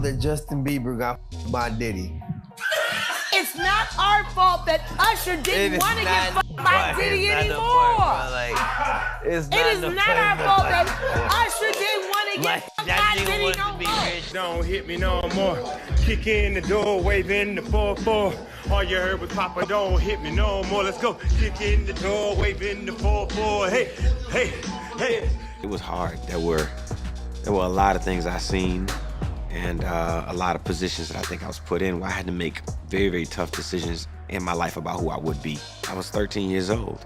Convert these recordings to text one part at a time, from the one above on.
that Justin Bieber got by Diddy. It's not our fault that Usher didn't want to get fucked by Diddy anymore. It is not our fault that Usher didn't want to get fucked by Diddy no more. Don't hit me no more. Kick in the door, waving the 4-4. All you heard was Papa, don't hit me no more. Let's go. Kick in the door, waving the 4-4. Hey, hey, hey. It was hard. There were a lot of things I seen and a lot of positions that I think I was put in where I had to make very, very tough decisions in my life about who I would be. I was 13 years old,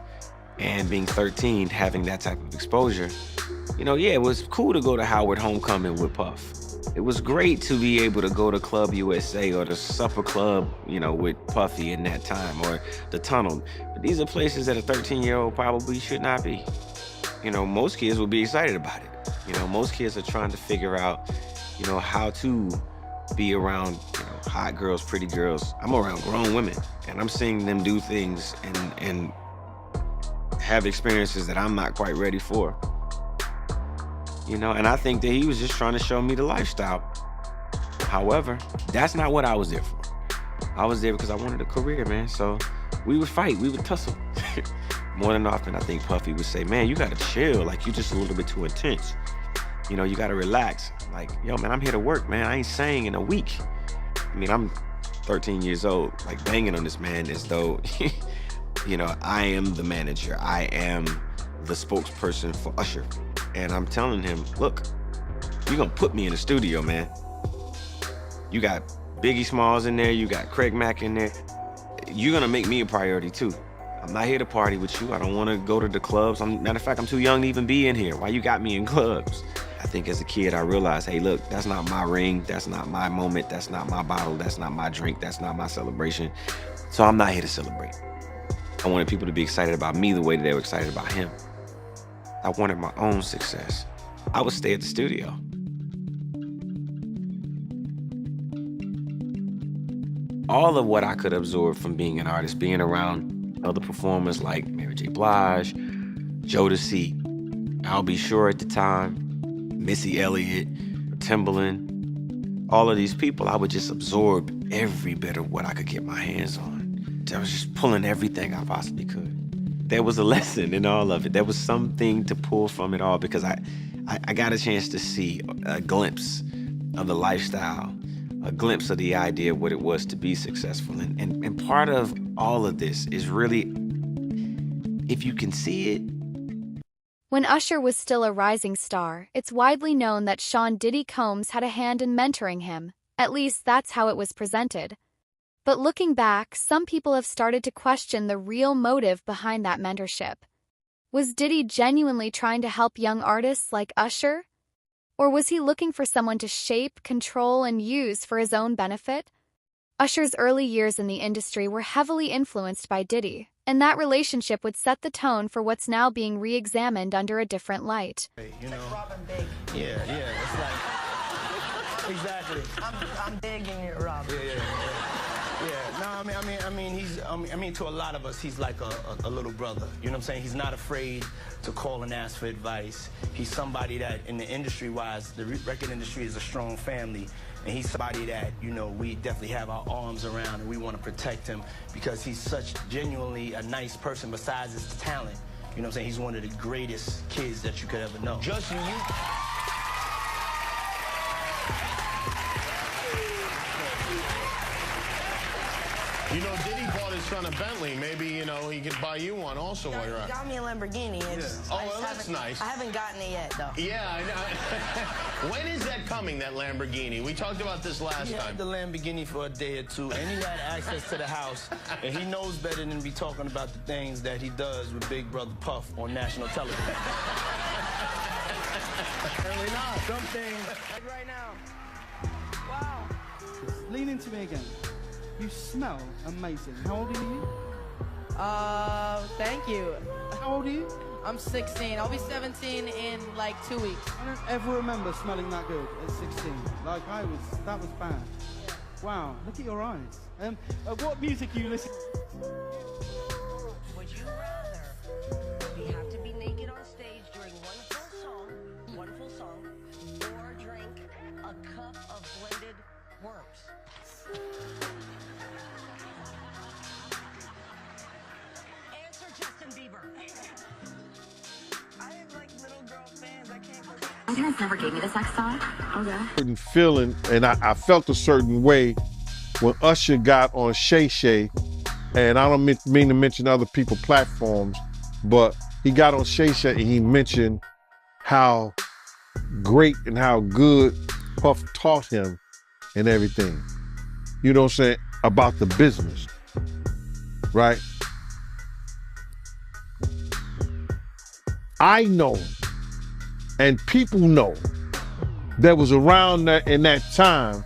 and being 13, having that type of exposure, you know, yeah, it was cool to go to Howard Homecoming with Puff. It was great to be able to go to Club USA or the Supper Club, you know, with Puffy in that time, or the Tunnel. But these are places that a 13-year-old probably should not be. You know, most kids would be excited about it. You know, most kids are trying to figure out, you know, how to be around, you know, hot girls, pretty girls. I'm around grown women, and I'm seeing them do things and have experiences that I'm not quite ready for. You know, and I think that he was just trying to show me the lifestyle. However, that's not what I was there for. I was there because I wanted a career, man. So we would fight, we would tussle. More than often, I think Puffy would say, man, you gotta chill. Like, you just a little bit too intense. You know, you gotta relax. Like, yo, man, I'm here to work, man. I ain't sang in a week. I mean, I'm 13 years old, like banging on this man as though, you know, I am the manager. I am the spokesperson for Usher. And I'm telling him, look, you're gonna put me in the studio, man. You got Biggie Smalls in there, you got Craig Mack in there. You're gonna make me a priority too. I'm not here to party with you. I don't wanna go to the clubs. Matter of fact, I'm too young to even be in here. Why you got me in clubs? I think as a kid, I realized, hey, look, that's not my ring. That's not my moment. That's not my bottle. That's not my drink. That's not my celebration. So I'm not here to celebrate. I wanted people to be excited about me the way that they were excited about him. I wanted my own success. I would stay at the studio. All of what I could absorb from being an artist, being around other performers like Mary J. Blige, Jodeci, I'll Be Sure at the time, Missy Elliott, Timbaland, all of these people, I would just absorb every bit of what I could get my hands on. I was just pulling everything I possibly could. There was a lesson in all of it. There was something to pull from it all because I got a chance to see a glimpse of the lifestyle, a glimpse of the idea of what it was to be successful. And part of all of this is really, if you can see it. When Usher was still a rising star, it's widely known that Sean Diddy Combs had a hand in mentoring him. At least that's how it was presented. But looking back, some people have started to question the real motive behind that mentorship. Was Diddy genuinely trying to help young artists like Usher? Or was he looking for someone to shape, control, and use for his own benefit? Usher's early years in the industry were heavily influenced by Diddy, and that relationship would set the tone for what's now being re-examined under a different light. You know, yeah, it's like, exactly. I'm digging it, Rob. Yeah, no, I mean, to a lot of us, he's like a little brother. You know what I'm saying? He's not afraid to call and ask for advice. He's somebody that, in the industry-wise, the record industry is a strong family, and he's somebody that, you know, we definitely have our arms around, and we want to protect him because he's such genuinely a nice person besides his talent. You know what I'm saying? He's one of the greatest kids that you could ever know. Justin, you know, Diddy bought his son a Bentley. Maybe, you know, he could buy you one also while you're He out. got me a Lamborghini. Yeah. Oh, well, that's nice. I haven't gotten it yet, though. Yeah, I know. When is that coming, that Lamborghini? We talked about this last He time. had the Lamborghini for a day or two, and he had access to the house, and he knows better than to be talking about the things that he does with Big Brother Puff on national television. Apparently not. Something. Like right now. Wow. Lean into me again. You smell amazing. How old are you? Thank you. How old are you? I'm 16. I'll be 17 in like 2 weeks. I don't ever remember smelling that good at 16. Like that was bad. Wow, look at your eyes. What music are you listening to? Would you rather we have to be naked on stage during one full song, or drink a cup of blended My parents never gave me the sex doll. Okay. Certain feeling, and I felt a certain way when Usher got on Shay Shay, and I don't mean to mention other people's platforms, but he got on Shay Shay and he mentioned how great and how good Puff taught him and everything. You know what I'm saying? About the business, right? I know, and people know, that was around in that time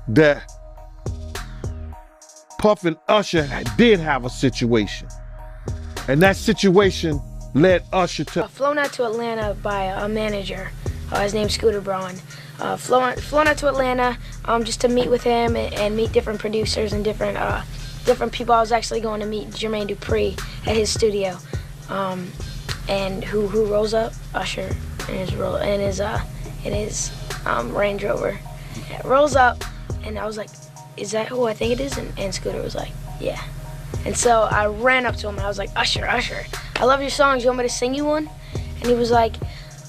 that Puff and Usher did have a situation. And that situation led Usher to... Flown out to Atlanta by a manager. His name's Scooter Braun. Flown out to Atlanta just to meet with him and meet different producers and different people. I was actually going to meet Jermaine Dupri at his studio. And who rolls up? Usher in his Range Rover. Rolls up, and I was like, is that who I think it is? And Scooter was like, yeah. And so I ran up to him and I was like, Usher, I love your songs. You want me to sing you one? And he was like,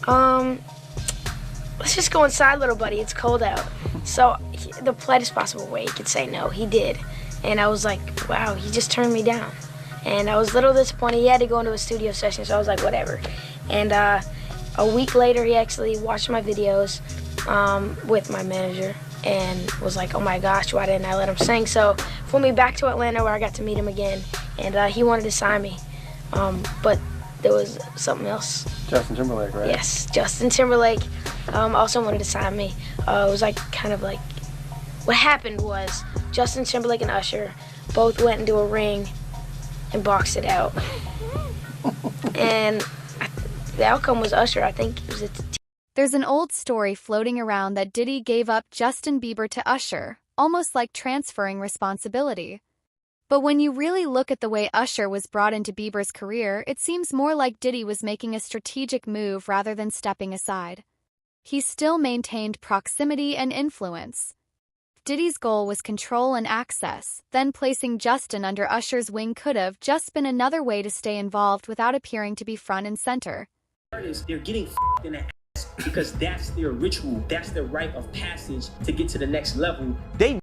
let's just go inside, little buddy. It's cold out. So the politest possible way he could say no, he did. And I was like, wow, he just turned me down. And I was a little disappointed. He had to go into a studio session, so I was like, whatever. And a week later, he actually watched my videos with my manager and was like, oh my gosh, why didn't I let him sing? So flew me back to Atlanta where I got to meet him again, and he wanted to sign me. But there was something else. Justin Timberlake, right? Yes, Justin Timberlake also wanted to sign me. It was like kind of like, what happened was Justin Timberlake and Usher both went into a ring and boxed it out. And the outcome was Usher. I think it was There's an old story floating around that Diddy gave up Justin Bieber to Usher, almost like transferring responsibility. But when you really look at the way Usher was brought into Bieber's career, it seems more like Diddy was making a strategic move rather than stepping aside. He still maintained proximity and influence. Diddy's goal was control and access, then placing Justin under Usher's wing could have just been another way to stay involved without appearing to be front and center. They're getting f***ed in the ass because that's their ritual, that's their rite of passage to get to the next level. They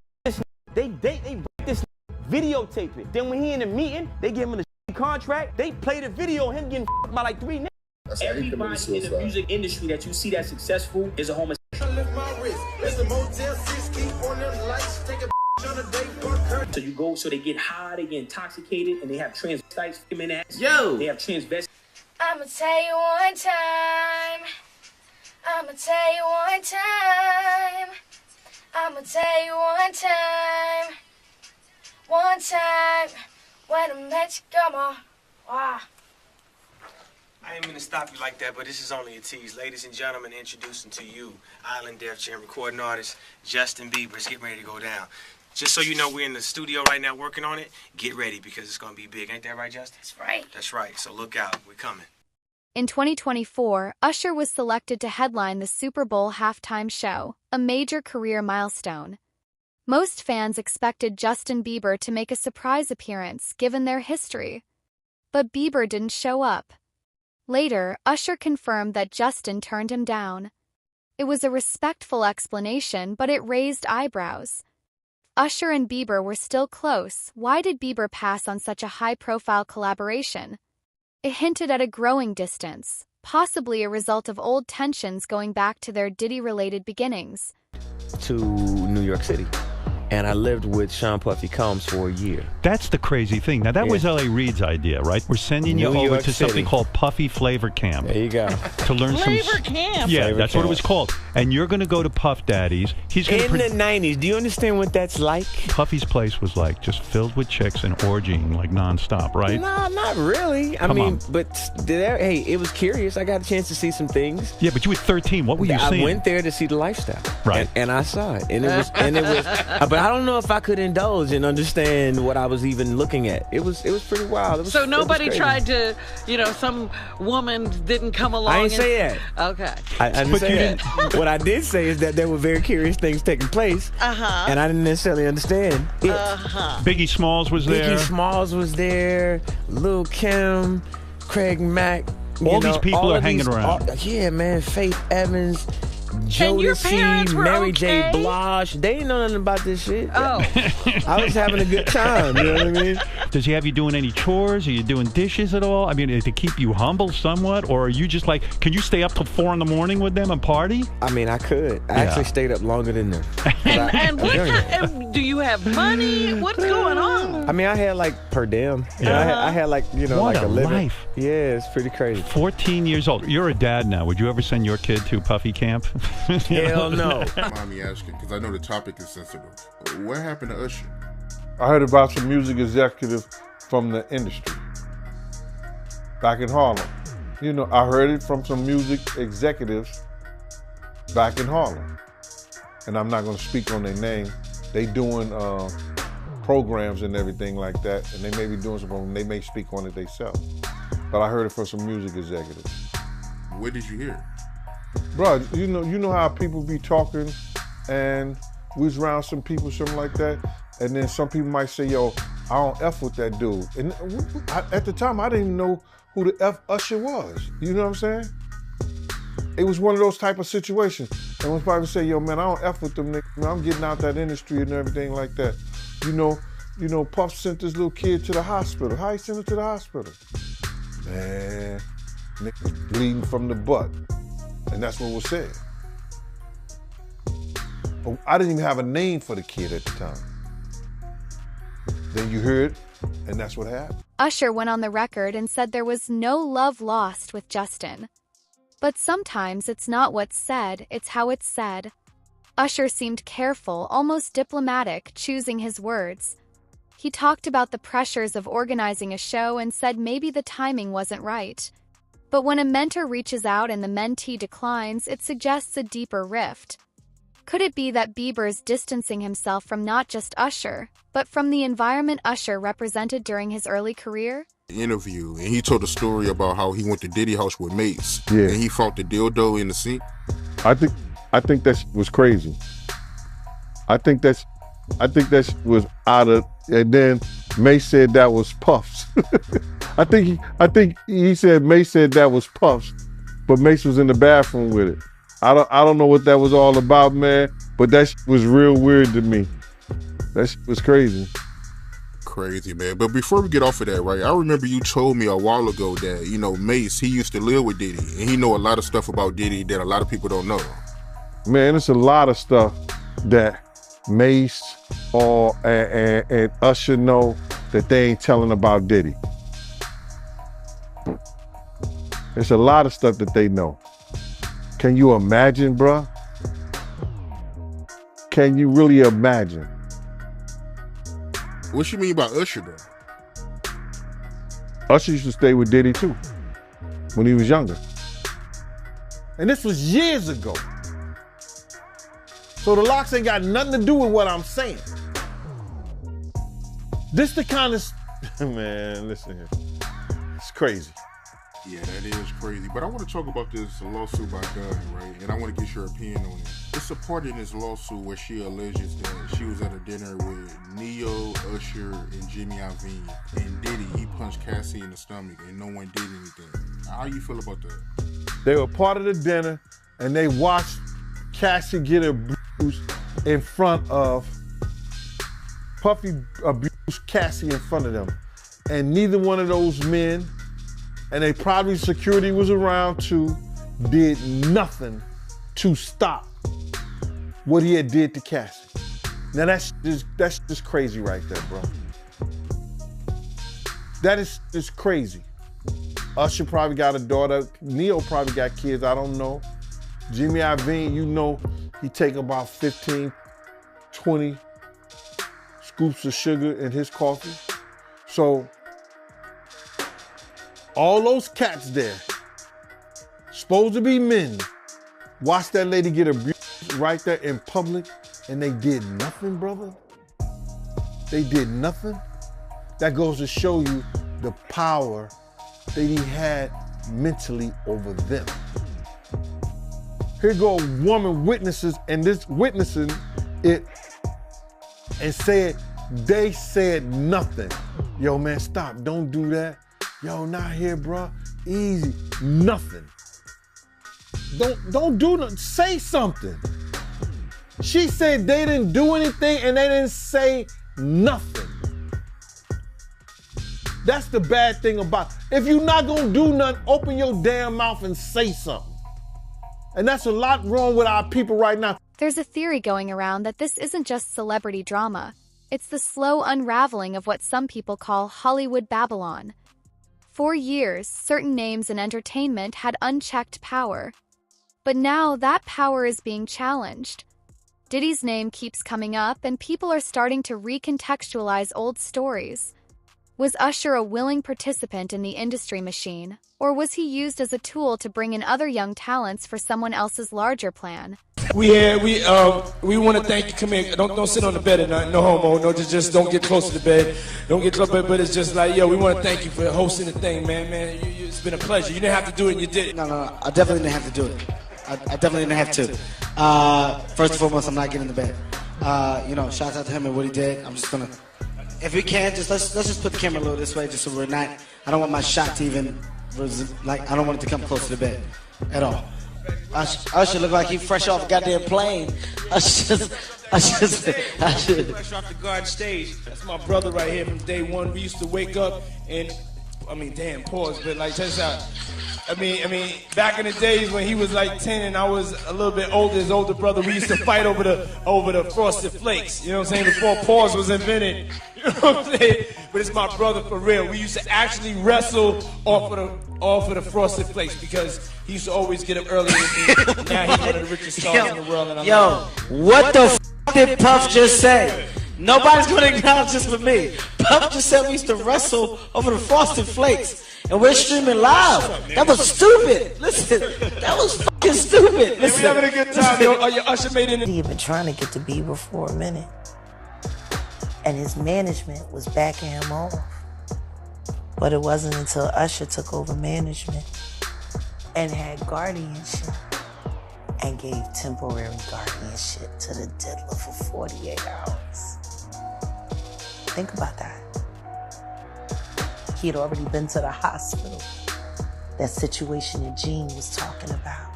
videotape it. Then when he in the meeting, they give him a contract, they play the video of him getting f***ed by like 3 niggas. Everybody in the music industry that you see that's successful is a homosexual. So you go, so they get high, they get intoxicated, and they have transvestites in ass. Yo! They have transvestites. I'ma tell you one time. I'ma tell you one time. I'ma tell you one time. One time when I met you, come on. Wow. I ain't mean to stop you like that, but this is only a tease. Ladies and gentlemen, introducing to you, Island Def Jam recording artist, Justin Bieber. It's getting ready to go down. Just so you know, we're in the studio right now working on it. Get ready because it's going to be big. Ain't that right, Justin? That's right. That's right. So look out. We're coming. In 2024, Usher was selected to headline the Super Bowl halftime show, a major career milestone. Most fans expected Justin Bieber to make a surprise appearance given their history. But Bieber didn't show up. Later, Usher confirmed that Justin turned him down. It was a respectful explanation, but it raised eyebrows. Usher and Bieber were still close. Why did Bieber pass on such a high-profile collaboration? It hinted at a growing distance, possibly a result of old tensions going back to their Diddy-related beginnings. To New York City. And I lived with Sean Puffy Combs for a year. That's the crazy thing. Now, that was L.A. Reid's idea, right? We're sending you over to something called Puffy Flavor Camp. There you go. To learn Flavor Camp? Yeah, Flavor that's Camp. what it was called. And you're going to go to Puff Daddy's. He's going In the 90s, do you understand what that's like? Puffy's place was like just filled with chicks and orgying like nonstop, right? No, not really. I mean, but hey, it was curious. I got a chance to see some things. Yeah, but you were 13. What were you seeing? I went there to see the lifestyle. Right. And I saw it. And it was, but I don't know if I could indulge and understand what I was even looking at. It was pretty wild. So nobody tried to, some woman didn't come along. I didn't say that. Okay. I didn't say that. What I did say is that there were very curious things taking place. And I didn't necessarily understand it. Biggie Smalls was there. Biggie Smalls was there. Lil' Kim, Craig Mack, All these people are hanging around. Yeah, man. Faith Evans, And your parents Jodeci, were Mary J. okay? Blige. They ain't know nothing about this shit. Oh. I was having a good time. You know what I mean? Does he have you doing any chores? Are you doing dishes at all? I mean, to keep you humble somewhat? Or are you just like, can you stay up till 4 in the morning with them and party? I mean, I could. I actually stayed up longer than them. And what kind, do you have money? What's going on? I mean, I had like per diem. I had like, what like a living. life. Yeah, it's pretty crazy. 14 years old. You're a dad now. Would you ever send your kid to Puffy camp? Hell no. Mind me asking, because I know the topic is sensitive. What happened to Usher? I heard about some music executive from the industry back in Harlem. You know, I heard it from some music executives back in Harlem. And I'm not gonna speak on their name. They doing programs and everything like that, and they may be doing something, they may speak on it themselves. But I heard it from some music executives. Where did you hear? Bro, you know how people be talking and we was around some people, something like that, and then some people might say, yo, I don't F with that dude. And at the time, I didn't even know who the F Usher was. You know what I'm saying? It was one of those type of situations. And when people say, yo, man, I don't F with them niggas. I'm getting out that industry and everything like that. You know, Puff sent this little kid to the hospital. How he sent him to the hospital? Man, niggas bleeding from the butt. And that's what was said. But I didn't even have a name for the kid at the time. Then you heard, and that's what happened. Usher went on the record and said there was no love lost with Justin. But sometimes it's not what's said, it's how it's said. Usher seemed careful, almost diplomatic, choosing his words. He talked about the pressures of organizing a show and said maybe the timing wasn't right. But when a mentor reaches out and the mentee declines, it suggests a deeper rift. Could it be that Bieber's distancing himself from not just Usher, but from the environment Usher represented during his early career? Interview, and he told a story about how he went to Diddy house with mates. Yeah. And he fought the dildo in the sink. I think that was crazy. I think that was out of, and then Mace said that was Puffs. I think he said Mace said that was Puffs, but Mace was in the bathroom with it. I don't know what that was all about, man, but that was real weird to me. That was crazy. Crazy, man. But before we get off of that, right, I remember you told me a while ago that, you know, Mace, he used to live with Diddy, and he know a lot of stuff about Diddy that a lot of people don't know. Man, it's a lot of stuff that Mace and Usher know that they ain't telling about Diddy. There's a lot of stuff that they know. Can you imagine, bruh? Can you really imagine? What you mean by Usher, though? Usher used to stay with Diddy, too, when he was younger. And this was years ago. So the locks ain't got nothing to do with what I'm saying. This the kind of, man, listen here. It's crazy. Yeah, that is crazy. But I want to talk about this lawsuit by Dunn, right? And I want to get your opinion on it. It's a part in this lawsuit where she alleges that she was at a dinner with Neo, Usher, and Jimmy Iovine. And Diddy, he punched Cassie in the stomach and no one did anything. How you feel about that? They were part of the dinner and they watched Cassie get abused in front of, Puffy abused Cassie in front of them. And neither one of those men, and they probably security was around too, did nothing to stop what he had did to Cassie. Now that's just crazy right there, bro. That is just crazy. Usher probably got a daughter. Neo probably got kids, I don't know. Jimmy Iovine, you know, he take about 15, 20 scoops of sugar in his coffee. So, all those cats there, supposed to be men, watch that lady get abused right there in public, and they did nothing, brother. They did nothing. That goes to show you the power that he had mentally over them. Here go a woman witnesses, and this witnessing it, and said, they said nothing. Yo, man, stop, don't do that. Yo, not here, bro. easy, nothing. Don't do nothing, say something. She said they didn't do anything and they didn't say nothing. That's the bad thing about it. If you're not gonna do nothing, open your damn mouth and say something. And that's a lot wrong with our people right now. There's a theory going around that this isn't just celebrity drama. It's the slow unraveling of what some people call Hollywood Babylon. For years, certain names in entertainment had unchecked power. But now that power is being challenged. Diddy's name keeps coming up, and people are starting to recontextualize old stories. Was Usher a willing participant in the industry machine, or was he used as a tool to bring in other young talents for someone else's larger plan? We want to thank you. Come here. Don't sit on the bed at night. No homo. No, just don't get close to the bed. Don't get close. But it's just like, yo, we want to thank you for hosting the thing, man. It's been a pleasure. You didn't have to do it, and you did it. No. I definitely didn't have to do it. I definitely didn't have to. First and foremost, I'm not getting in the bed. Shout out to him and what he did. I'm just gonna, if we can, let's just put the camera a little this way, just so we're not. I don't want my shot to even, I don't want it to come close to the bed at all. Usher look like he fresh off a goddamn plane. Fresh off the garden stage. That's my brother right here from day one. We used to wake up and, pause, but like, check this out. Back in the days when he was like 10 and I was a little bit older, his older brother, we used to fight over the Frosted Flakes. You know what I'm saying? Before pause was invented. You know what I'm saying? But it's my brother for real. We used to actually wrestle off of the Frosted Flakes because he used to always get up early with me. Now he's one of the richest stars in the world. And What the f did Puff just say? Nobody's going to acknowledge this but me. Puff just said we used to wrestle over the Frosted Flakes. And we're streaming live. That was stupid. Listen, that was fucking stupid. Listen. We having a good time, yo. Usher made it. He had been trying to get to Bieber for a minute. And his management was backing him off. But it wasn't until Usher took over management and had guardianship and gave temporary guardianship to the diddler for 48 hours. Think about that. He had already been to the hospital. That situation that Gene was talking about.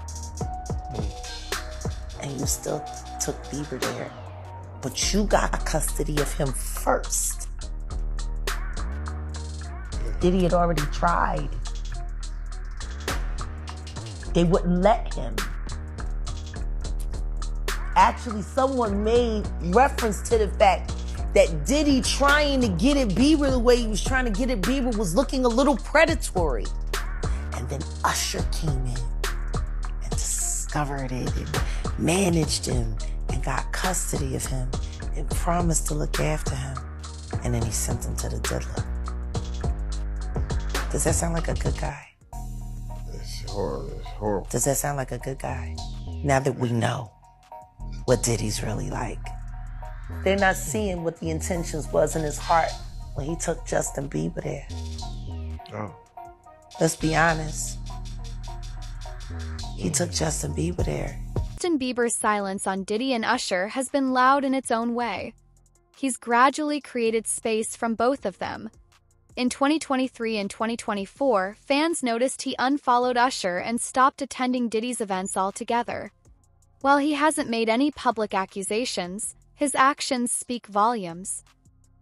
And you still took Bieber there. But you got custody of him first. Diddy had already tried. They wouldn't let him. Actually, someone made reference to the fact that Diddy trying to get at Bieber the way he was trying to get at Bieber was looking a little predatory. And then Usher came in and discovered it and managed him and got custody of him and promised to look after him. And then he sent him to the diddler. Does that sound like a good guy? It's horrible. Does that sound like a good guy? Now that we know what Diddy's really like. They're not seeing what the intentions was in his heart when he took Justin Bieber there. Oh. Let's be honest. He took Justin Bieber there. Justin Bieber's silence on Diddy and Usher has been loud in its own way. He's gradually created space from both of them. In 2023 and 2024, fans noticed he unfollowed Usher and stopped attending Diddy's events altogether. While he hasn't made any public accusations, his actions speak volumes.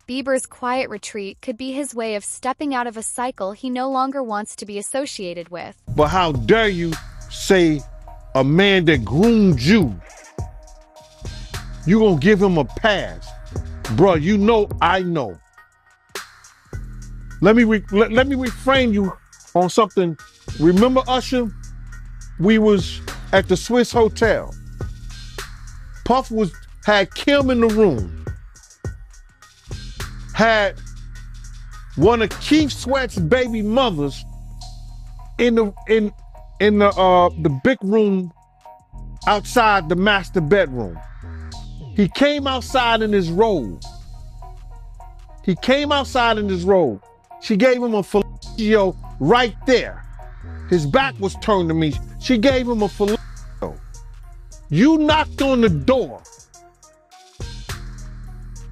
Bieber's quiet retreat could be his way of stepping out of a cycle he no longer wants to be associated with. But how dare you say a man that groomed you, you gonna give him a pass? Bruh, you know I know. Let me reframe you on something. Remember Usher? We was at the Swiss Hotel. Puff had Kim in the room. Had one of Keith Sweat's baby mothers in the big room outside the master bedroom. He came outside in his robe. She gave him a fellatio right there. His back was turned to me. She gave him a fellatio. You knocked on the door.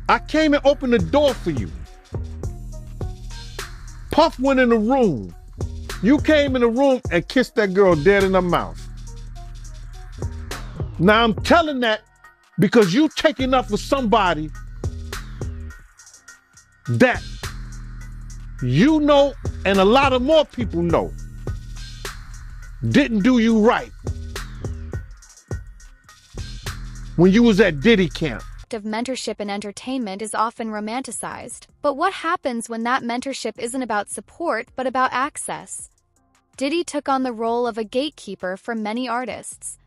I came and opened the door for you. Puff went in the room. You came in the room and kissed that girl dead in the mouth. Now I'm telling that because you taking up for somebody that you know and a lot of more people know didn't do you right when you was at Diddy camp. Of mentorship in entertainment is often romanticized, but what happens when that mentorship isn't about support but about access? Diddy took on the role of a gatekeeper for many artists.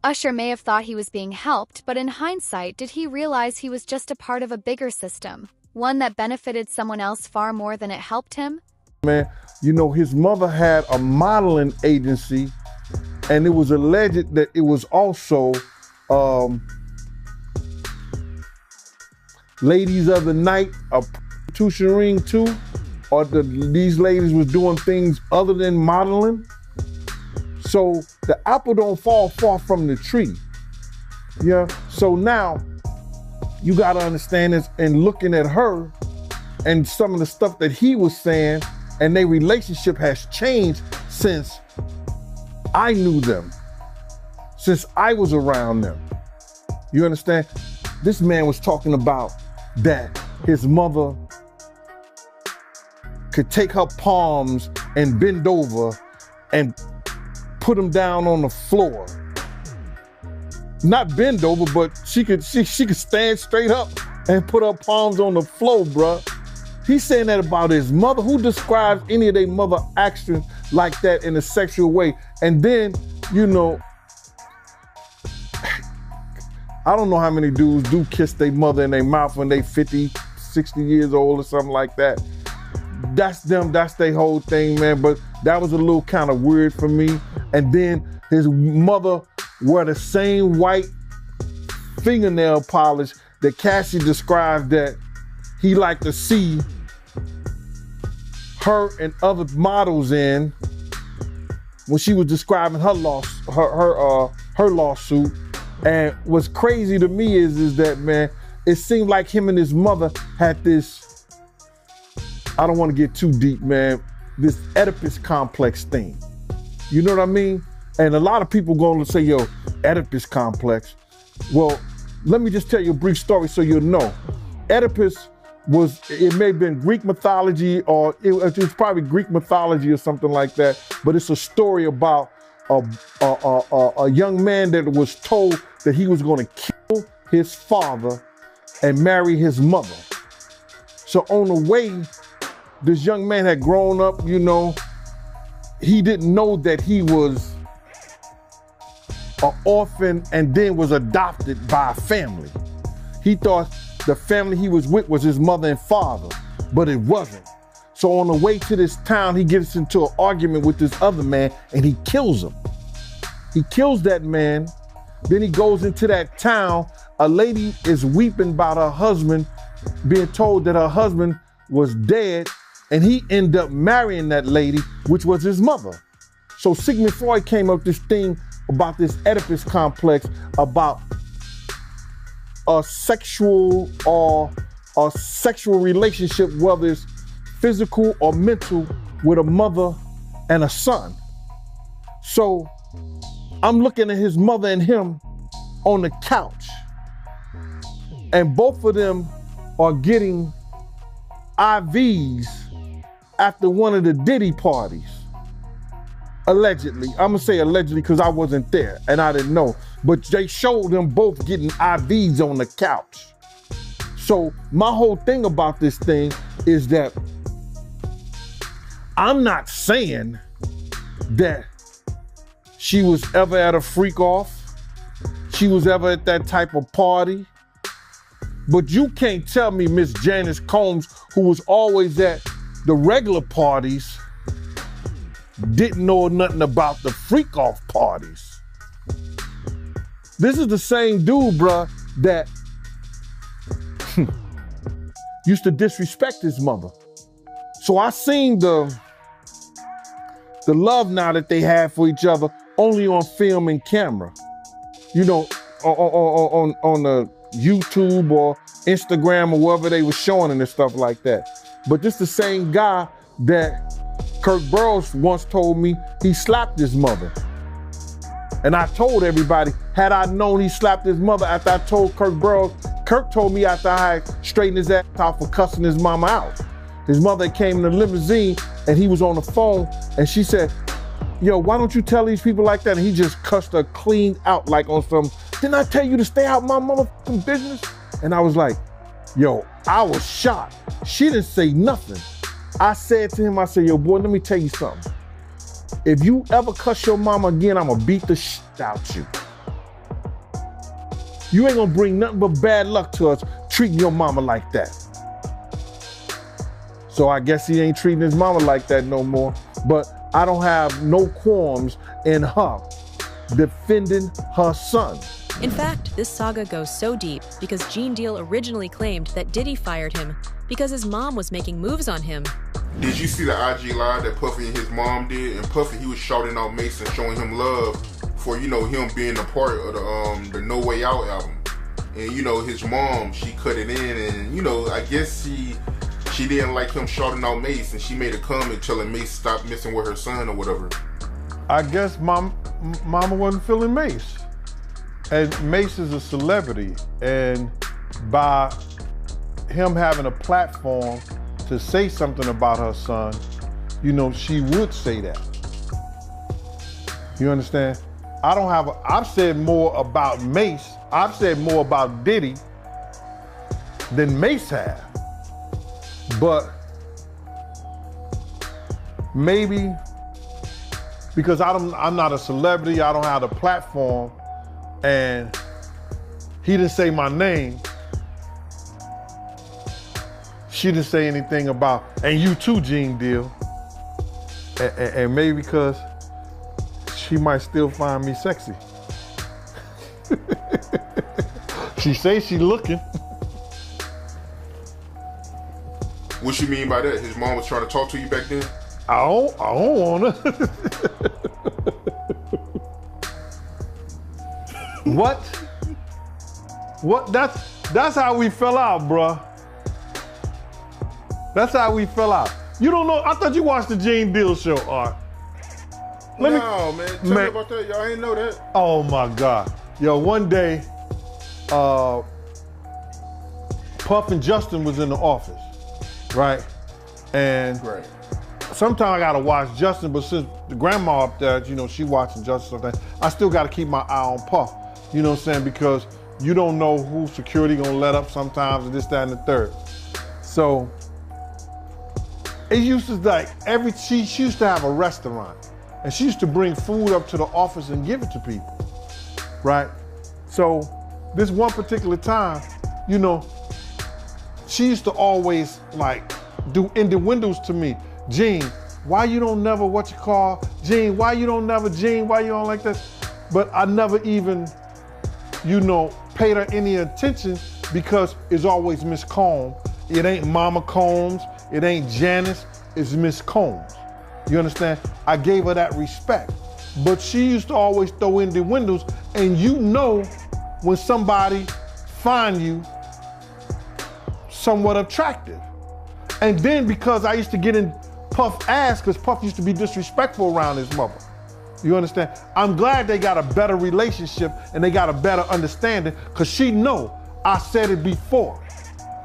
Usher may have thought he was being helped, but in hindsight, did he realize he was just a part of a bigger system, one that benefited someone else far more than it helped him? Man, you know, his mother had a modeling agency, and it was alleged that it was also ladies of the night, a prostitution ring too, or these ladies was doing things other than modeling. So the apple don't fall far from the tree. Yeah. So now you gotta understand this, and looking at her and some of the stuff that he was saying, and their relationship has changed since I knew them, since I was around them. You understand? This man was talking about that his mother could take her palms and bend over and put them down on the floor. Not bend over, but she could stand straight up and put her palms on the floor, bruh. He's saying that about his mother. Who describes any of their mother actions like that in a sexual way? And then, you know, I don't know how many dudes do kiss their mother in their mouth when they 50, 60 years old or something like that. That's them, that's their whole thing, man. But that was a little kind of weird for me. And then his mother wore the same white fingernail polish that Cassie described that he liked to see her and other models in when she was describing her lawsuit. And what's crazy to me is that, man, it seemed like him and his mother had this, I don't want to get too deep, man, this Oedipus complex thing. You know what I mean? And a lot of people going to say, yo, Oedipus complex. Well, let me just tell you a brief story so you'll know. Oedipus was, it may have been Greek mythology, or it was probably Greek mythology or something like that, but it's a story about a young man that was told that he was going to kill his father and marry his mother. So on the way, this young man had grown up, you know, he didn't know that he was an orphan and then was adopted by a family. He thought the family he was with was his mother and father, but it wasn't. So on the way to this town, he gets into an argument with this other man and he kills him. He kills that man. Then he goes into that town. A lady is weeping about her husband, being told that her husband was dead, and he ended up marrying that lady, which was his mother. So Sigmund Freud came up with this thing about this Oedipus complex, about a sexual relationship, whether it's physical or mental, with a mother and a son. So I'm looking at his mother and him on the couch, and both of them are getting IVs after one of the Diddy parties. Allegedly. I'm gonna say allegedly because I wasn't there and I didn't know, but they showed them both getting IVs on the couch. So my whole thing about this thing is that I'm not saying that she was ever at a freak off, she was ever at that type of party, but you can't tell me Miss Janice Combs, who was always at the regular parties, didn't know nothing about the freak off parties. This is the same dude, bruh, that used to disrespect his mother. So I seen the love now that they have for each other only on film and camera. You know, on the YouTube or Instagram or wherever they were showing it and stuff like that. But this the same guy that Kirk Burrows once told me he slapped his mother. And I told everybody, had I known he slapped his mother after I told Kirk Burrows, Kirk told me after I straightened his ass out for cussing his mama out. His mother came in the limousine and he was on the phone and she said, yo, why don't you tell these people like that? And he just cussed her clean out like on some, didn't I tell you to stay out my motherfucking business? And I was like, yo, I was shocked. She didn't say nothing. I said to him, I said, yo, boy, let me tell you something. If you ever cuss your mama again, I'm gonna beat the shit out you. You ain't gonna bring nothing but bad luck to us treating your mama like that. So I guess he ain't treating his mama like that no more. But I don't have no qualms in her defending her son. In fact, this saga goes so deep because Gene Deal originally claimed that Diddy fired him because his mom was making moves on him. Did you see the IG live that Puffy and his mom did? And Puffy, he was shouting out Mason, showing him love for, you know, him being a part of the No Way Out album. And, you know, his mom, she cut it in and, you know, I guess she didn't like him shouting out Mace and she made a comment telling Mace stop messing with her son or whatever. I guess mama wasn't feeling Mace. And Mace is a celebrity. And by him having a platform to say something about her son, you know, she would say that. You understand? I've said more about Mace, I've said more about Diddy than Mace have. But maybe because I'm not a celebrity, I don't have the platform, and he didn't say my name, she didn't say anything about, and you too, Gene Deal. And maybe because she might still find me sexy. She say she looking. What you mean by that? His mom was trying to talk to you back then? I don't wanna. What? What? That's how we fell out, bruh. That's how we fell out. You don't know? I thought you watched the Gene Deal show, Art. Man, tell me about that. Y'all ain't know that. Oh my God. Yo, one day, Puff and Justin was in the office, right? And sometimes I gotta watch Justin, but since the grandma up there, you know, she watching Justin something, I still gotta keep my eye on Puff. You know what I'm saying? Because you don't know who security gonna let up sometimes, and this, that, and the third. So, it used to like, she used to have a restaurant, and she used to bring food up to the office and give it to people, right? So, this one particular time, you know, she used to always like do innuendos to me. Gene, why you don't never Gene, why you don't never, Gene, why you don't like that? But I never even, you know, paid her any attention because it's always Miss Combs. It ain't Mama Combs, it ain't Janice, it's Miss Combs. You understand? I gave her that respect. But she used to always throw in the windows, and you know when somebody find you somewhat attractive. And then because I used to get in Puff's ass, because Puff used to be disrespectful around his mother. You understand? I'm glad they got a better relationship and they got a better understanding, because she know I said it before.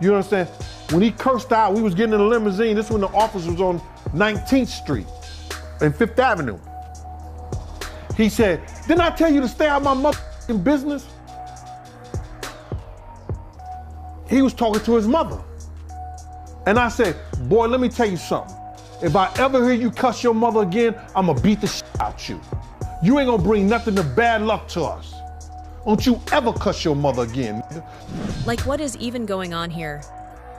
You understand? When he cursed out, we was getting in a limousine. This when the office was on 19th Street and 5th Avenue. He said, didn't I tell you to stay out my motherfucking business? He was talking to his mother. And I said, boy, let me tell you something. If I ever hear you cuss your mother again, I'm gonna beat the shit out you. You ain't gonna bring nothing but bad luck to us. Don't you ever cuss your mother again. Like, what is even going on here?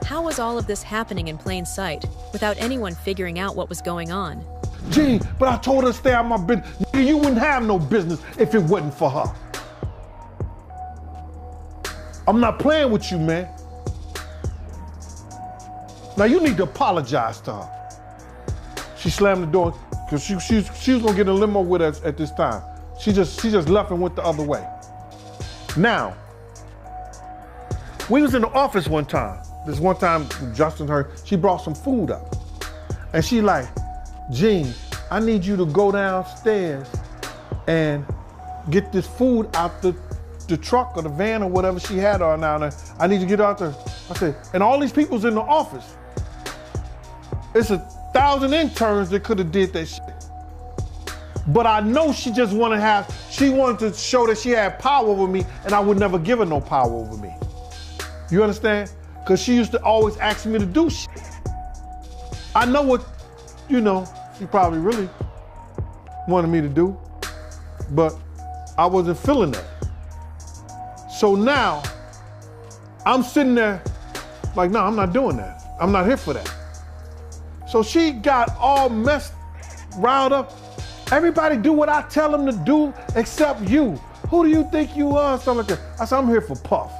How was all of this happening in plain sight without anyone figuring out what was going on? Gene, but I told her to stay out of my business. Nigga, you wouldn't have no business if it wasn't for her. I'm not playing with you, man. Now you need to apologize to her. She slammed the door because she was gonna get in a limo with us at this time. She just left and went the other way. Now, we was in the office one time. This one time, Justin, she brought some food up. And she like, Gene, I need you to go downstairs and get this food out the truck or the van or whatever she had on down there. I need you to get out there. I said, and all these people's in the office. It's 1,000 interns that could have did that shit. But I know she just she wanted to show that she had power over me, and I would never give her no power over me. You understand? Because she used to always ask me to do shit. I know what, she probably really wanted me to do, but I wasn't feeling that. So now, I'm sitting there like, no, I'm not doing that. I'm not here for that. So she got all riled up. Everybody do what I tell them to do except you. Who do you think you are? Something like that. I said, I'm here for Puff.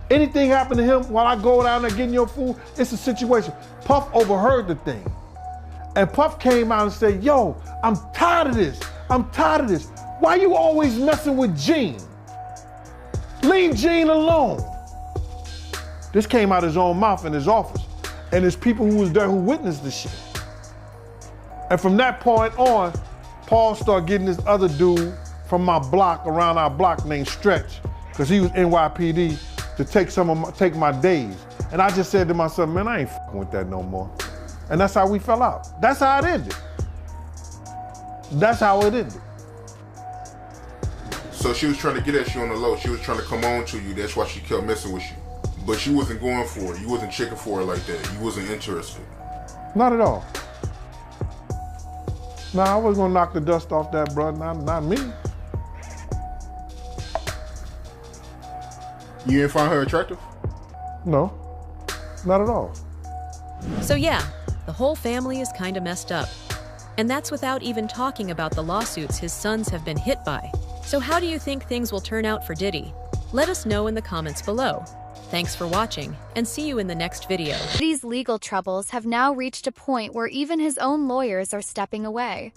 Anything happen to him while I go down there getting your food, it's a situation. Puff overheard the thing. And Puff came out and said, yo, I'm tired of this. I'm tired of this. Why you always messing with Gene? Leave Gene alone. This came out his own mouth in his office. And there's people who was there who witnessed the shit. And from that point on, Paul started getting this other dude from my block, around our block, named Stretch, because he was NYPD, to take my days. And I just said to myself, man, I ain't fucking with that no more. And that's how we fell out. That's how it ended. That's how it ended. So she was trying to get at you on the low. She was trying to come on to you. That's why she kept messing with you. But you wasn't going for it. You wasn't checking for it like that. You wasn't interested. Not at all. Nah, I was gonna knock the dust off that, bro. Not me. You didn't find her attractive? No, not at all. So yeah, the whole family is kinda messed up. And that's without even talking about the lawsuits his sons have been hit by. So how do you think things will turn out for Diddy? Let us know in the comments below. Thanks for watching, and see you in the next video. Diddy's legal troubles have now reached a point where even his own lawyers are stepping away.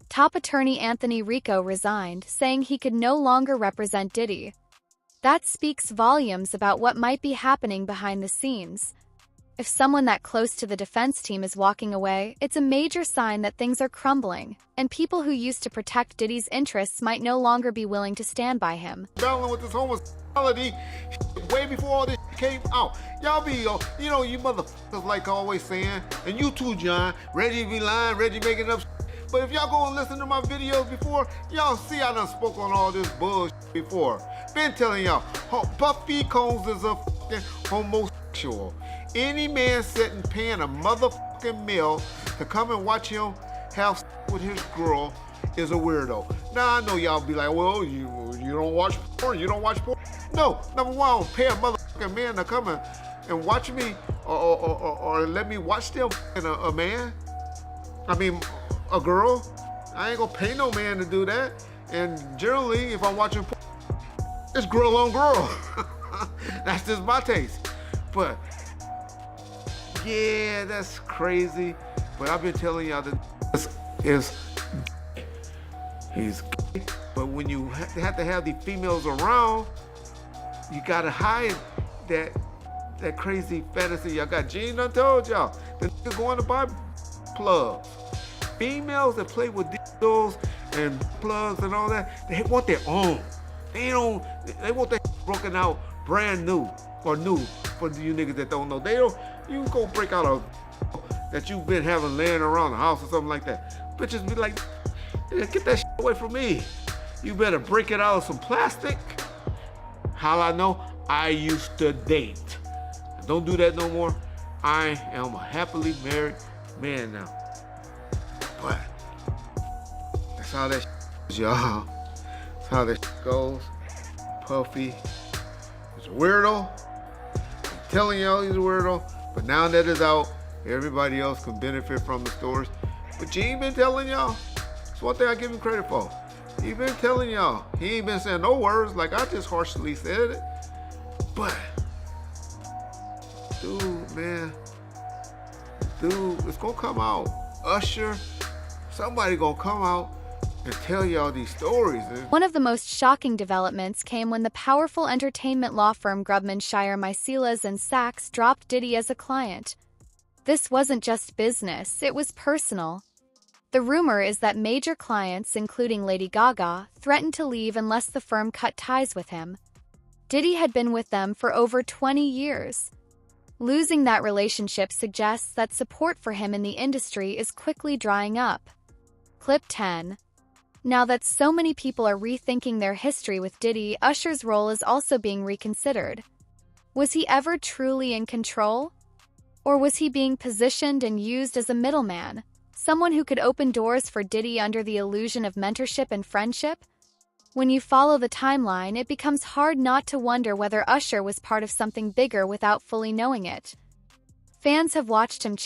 Top attorney Anthony Rico resigned, saying he could no longer represent Diddy. That speaks volumes about what might be happening behind the scenes. If someone that close to the defense team is walking away, it's a major sign that things are crumbling, and people who used to protect Diddy's interests might no longer be willing to stand by him. Battling with this homosexuality way before all this came out. Y'all be, you motherfuckers like always saying, and you too, John, Reggie be lying, Reggie making up. But if y'all go and listen to my videos before, y'all see I done spoke on all this bullshit before. Been telling y'all, Puffy Combs is a fucking homosexual. Any man sitting paying a motherfucking meal to come and watch him have with his girl is a weirdo. Now I know y'all be like, well, you don't watch porn, you don't watch porn. No, number one, I don't pay a motherfucking man to come and watch me or let me watch them a man. I mean, a girl. I ain't gonna pay no man to do that. And generally, if I'm watching porn, it's girl on girl. That's just my taste. But yeah, that's crazy. But I've been telling y'all that he's gay. But when you have to have the females around, you gotta hide that crazy fantasy y'all got. Gene done told y'all. The nigga going to buy plugs. Females that play with dildos and plugs and all that, they want their own. They want that broken out brand new or new for you niggas that don't know. You go break out a that you've been having laying around the house or something like that. Bitches be like, get that shit away from me. You better break it out of some plastic. How I know? I used to date. Don't do that no more. I am a happily married man now. But that's how that is, y'all. That's how that goes. Puffy is a weirdo. I'm telling y'all he's a weirdo. But now that it's out, everybody else can benefit from the stories. But Gene been telling y'all. That's one thing I give him credit for. He been telling y'all. He ain't been saying no words like I just harshly said it. But, dude, it's gonna come out. Usher, somebody gonna come out and tell y'all these stories. One of the most shocking developments came when the powerful entertainment law firm Grubman Shire Mycelas and Sachs dropped Diddy as a client. This wasn't just business, it was personal. The rumor is that major clients, including Lady Gaga, threatened to leave unless the firm cut ties with him. Diddy had been with them for over 20 years. Losing that relationship suggests that support for him in the industry is quickly drying up. Clip 10. Now that so many people are rethinking their history with Diddy, Usher's role is also being reconsidered. Was he ever truly in control? Or was he being positioned and used as a middleman, someone who could open doors for Diddy under the illusion of mentorship and friendship? When you follow the timeline, it becomes hard not to wonder whether Usher was part of something bigger without fully knowing it. Fans have watched him